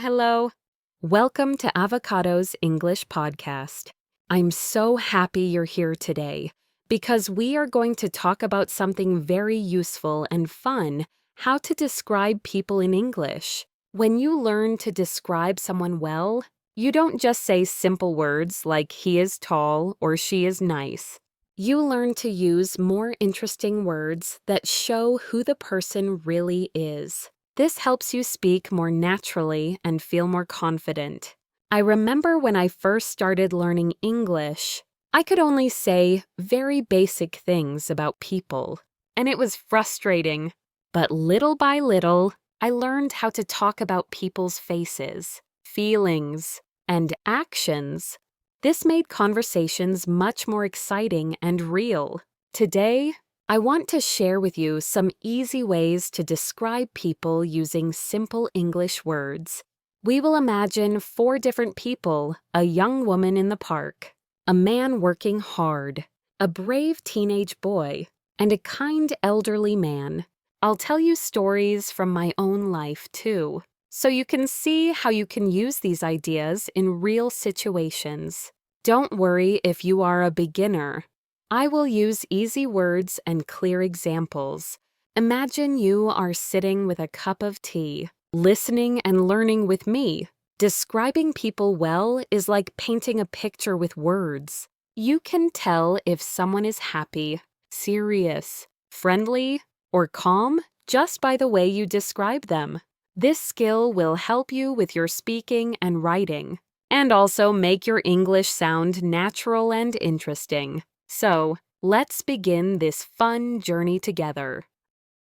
hello. Welcome to Avocado's English Podcast. I'm so happy you're here today because we are going to talk about something very useful and fun, how to describe people in English. When you learn to describe someone well, you don't just say simple words like he is tall or she is nice. You learn to use more interesting words that show who the person really is. This helps you speak more naturally and feel more confident. I remember when I first started learning English, I could only say very basic things about people, and it was frustrating. But little by little, I learned how to talk about people's faces, feelings, and actions. This made conversations much more exciting and real. Today, I want to share with you some easy ways to describe people using simple English words. We will imagine 4 different people: a young woman in the park, a man working hard, a brave teenage boy, and a kind elderly man. I'll tell you stories from my own life too, so you can see how you can use these ideas in real situations. Don't worry if you are a beginner. I will use easy words and clear examples. Imagine you are sitting with a cup of tea, listening and learning with me. Describing people well is like painting a picture with words. You can tell if someone is happy, serious, friendly, or calm just by the way you describe them. This skill will help you with your speaking and writing, and also make your English sound natural and interesting. So, let's begin this fun journey together.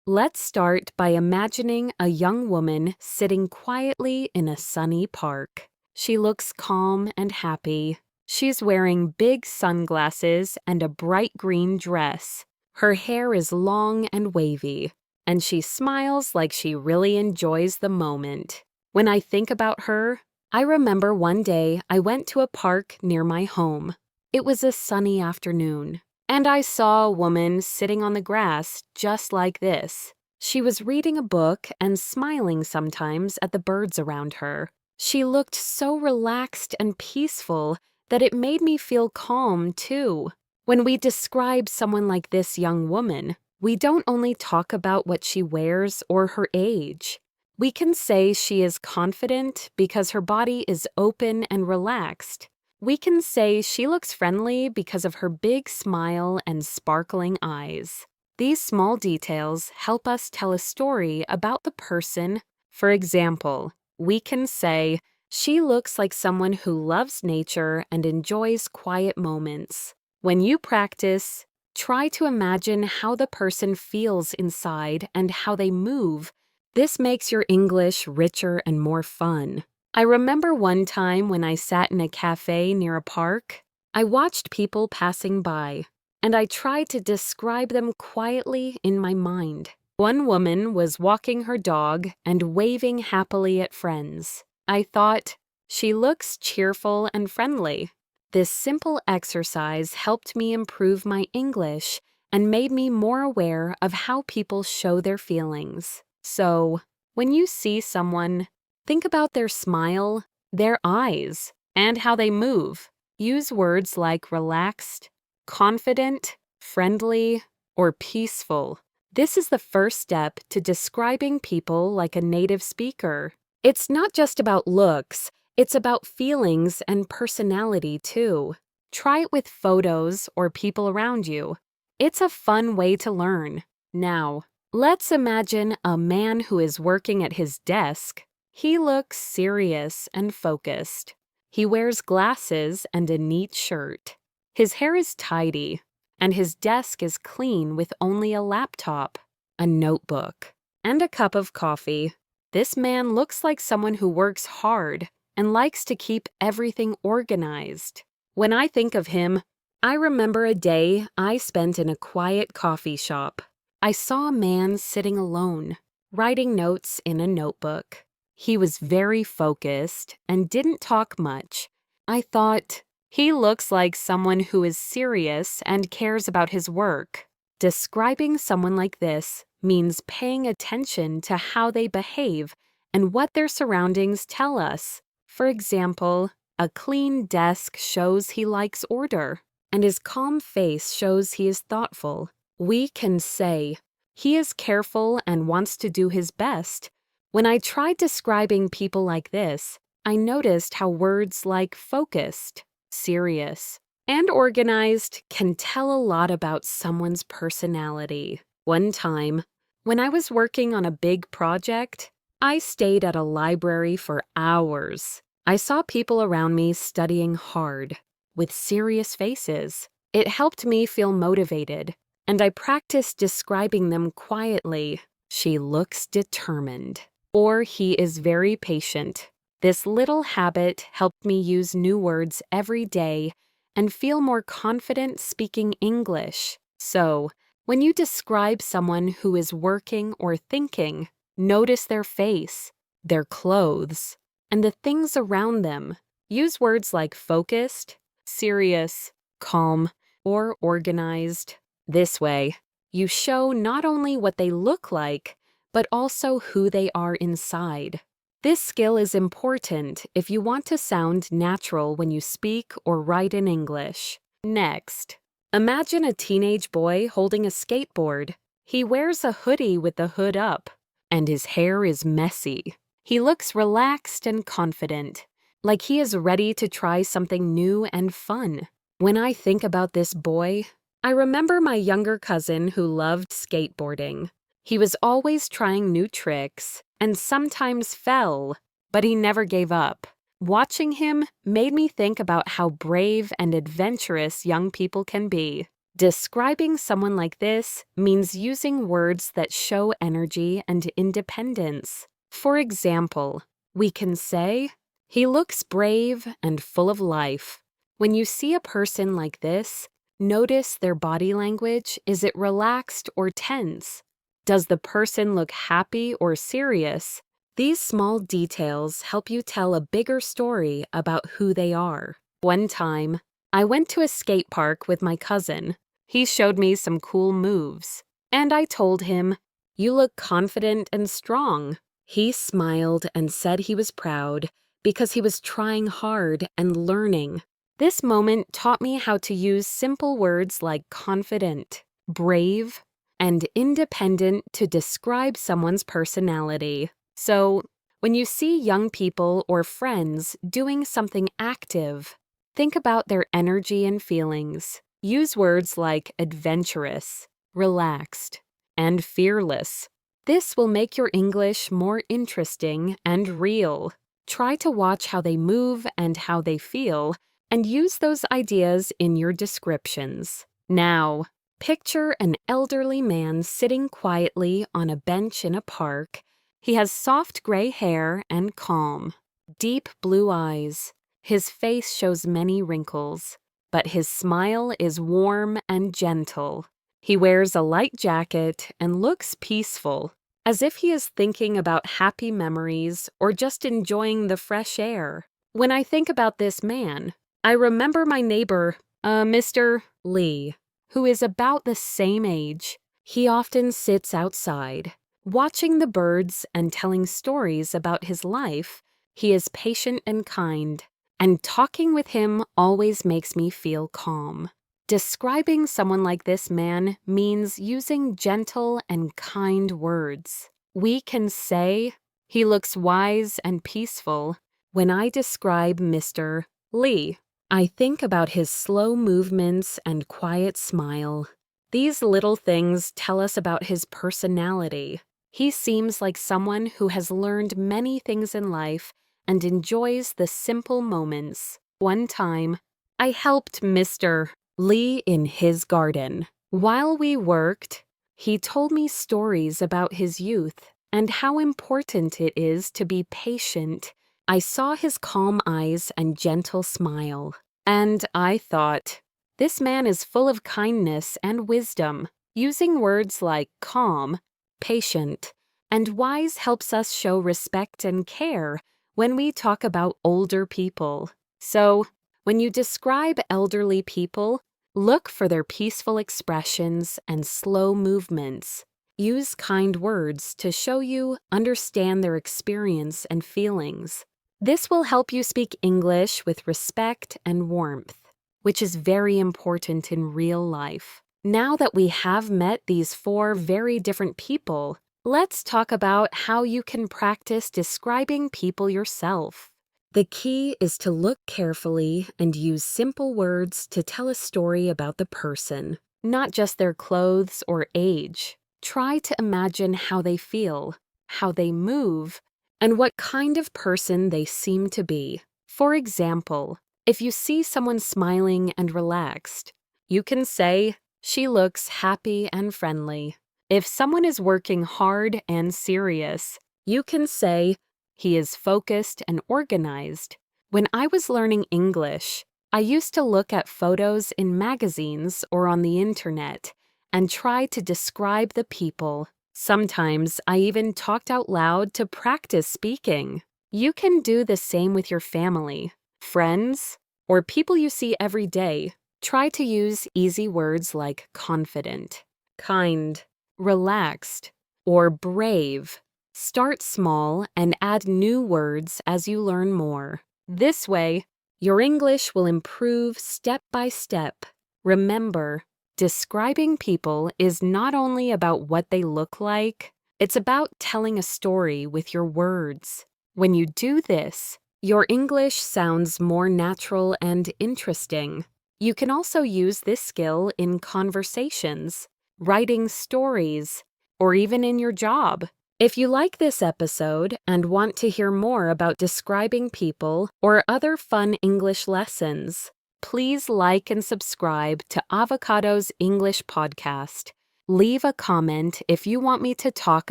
Let's start by imagining a young woman sitting quietly in a sunny park. She looks calm and happy. She's wearing big sunglasses and a bright green dress. Her hair is long and wavy, and she smiles like she really enjoys the moment. When I think about her, I remember one day I went to a park near my home. It was a sunny afternoon, and I saw a woman sitting on the grass just like this. She was reading a book and smiling sometimes at the birds around her. She looked so relaxed and peaceful that it made me feel calm too. When we describe someone like this young woman, we don't only talk about what she wears or her age. We can say she is confident because her body is open and relaxed. We can say she looks friendly because of her big smile and sparkling eyes. These small details help us tell a story about the person. For example, we can say, she looks like someone who loves nature and enjoys quiet moments. When you practice, try to imagine how the person feels inside and how they move. This makes your English richer and more fun. I remember one time when I sat in a cafe near a park. I watched people passing by, and I tried to describe them quietly in my mind. One woman was walking her dog and waving happily at friends. I thought, she looks cheerful and friendly. This simple exercise helped me improve my English and made me more aware of how people show their feelings. So, when you see someone, think about their smile, their eyes, and how they move. Use words like relaxed, confident, friendly, or peaceful. This is the first step to describing people like a native speaker. It's not just about looks, it's about feelings and personality too. Try it with photos or people around you. It's a fun way to learn. Now, let's imagine a man who is working at his desk. He looks serious and focused. He wears glasses and a neat shirt. His hair is tidy, and his desk is clean with only a laptop, a notebook, and a cup of coffee. This man looks like someone who works hard and likes to keep everything organized. When I think of him, I remember a day I spent in a quiet coffee shop. I saw a man sitting alone, writing notes in a notebook. He was very focused and didn't talk much. I thought, he looks like someone who is serious and cares about his work. Describing someone like this means paying attention to how they behave and what their surroundings tell us. For example, a clean desk shows he likes order, and his calm face shows he is thoughtful. We can say, he is careful and wants to do his best. When I tried describing people like this, I noticed how words like focused, serious, and organized can tell a lot about someone's personality. One time, when I was working on a big project, I stayed at a library for hours. I saw people around me studying hard, with serious faces. It helped me feel motivated, and I practiced describing them quietly. She looks determined, or he is very patient. This little habit helped me use new words every day and feel more confident speaking English. So, when you describe someone who is working or thinking, notice their face, their clothes, and the things around them. Use words like focused, serious, calm, or organized. This way, you show not only what they look like, but also who they are inside. This skill is important if you want to sound natural when you speak or write in English. Next, imagine a teenage boy holding a skateboard. He wears a hoodie with the hood up, and his hair is messy. He looks relaxed and confident, like he is ready to try something new and fun. When I think about this boy, I remember my younger cousin who loved skateboarding. He was always trying new tricks and sometimes fell, but he never gave up. Watching him made me think about how brave and adventurous young people can be. Describing someone like this means using words that show energy and independence. For example, we can say, he looks brave and full of life. When you see a person like this, notice their body language. Is it relaxed or tense? Does the person look happy or serious? These small details help you tell a bigger story about who they are. One time, I went to a skate park with my cousin. He showed me some cool moves, and I told him, "You look confident and strong." He smiled and said he was proud because he was trying hard and learning. This moment taught me how to use simple words like confident, brave, and independent to describe someone's personality. So, when you see young people or friends doing something active, think about their energy and feelings. Use words like adventurous, relaxed, and fearless. This will make your English more interesting and real. Try to watch how they move and how they feel, and use those ideas in your descriptions. Now, picture an elderly man sitting quietly on a bench in a park. He has soft gray hair and calm, deep blue eyes. His face shows many wrinkles, but his smile is warm and gentle. He wears a light jacket and looks peaceful, as if he is thinking about happy memories or just enjoying the fresh air. When I think about this man, I remember my neighbor, Mr. Lee, who is about the same age. He often sits outside, watching the birds and telling stories about his life. He is patient and kind, and talking with him always makes me feel calm. Describing someone like this man means using gentle and kind words. We can say, he looks wise and peaceful. When I describe Mr. Lee, I think about his slow movements and quiet smile. These little things tell us about his personality. He seems like someone who has learned many things in life and enjoys the simple moments. One time, I helped Mr. Lee in his garden. While we worked, he told me stories about his youth and how important it is to be patient. I saw his calm eyes and gentle smile, and I thought, this man is full of kindness and wisdom. Using words like calm, patient, and wise helps us show respect and care when we talk about older people. So, when you describe elderly people, look for their peaceful expressions and slow movements. Use kind words to show you understand their experience and feelings. This will help you speak English with respect and warmth, which is very important in real life. Now that we have met these 4 very different people, let's talk about how you can practice describing people yourself. The key is to look carefully and use simple words to tell a story about the person, not just their clothes or age. Try to imagine how they feel, how they move, and what kind of person they seem to be. For example, if you see someone smiling and relaxed, you can say, "She looks happy and friendly." If someone is working hard and serious, you can say, "He is focused and organized." When I was learning English, I used to look at photos in magazines or on the internet and try to describe the people. Sometimes I even talked out loud to practice speaking. You can do the same with your family, friends, or people you see every day. Try to use easy words like confident, kind, relaxed, or brave. Start small and add new words as you learn more. This way, your English will improve step by step. Remember, describing people is not only about what they look like, it's about telling a story with your words. When you do this, your English sounds more natural and interesting. You can also use this skill in conversations, writing stories, or even in your job. If you like this episode and want to hear more about describing people or other fun English lessons, please like and subscribe to Avocado's English Podcast. Leave a comment if you want me to talk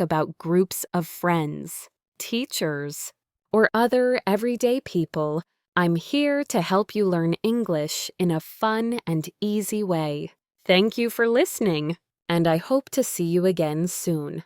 about groups of friends, teachers, or other everyday people. I'm here to help you learn English in a fun and easy way. Thank you for listening, and I hope to see you again soon.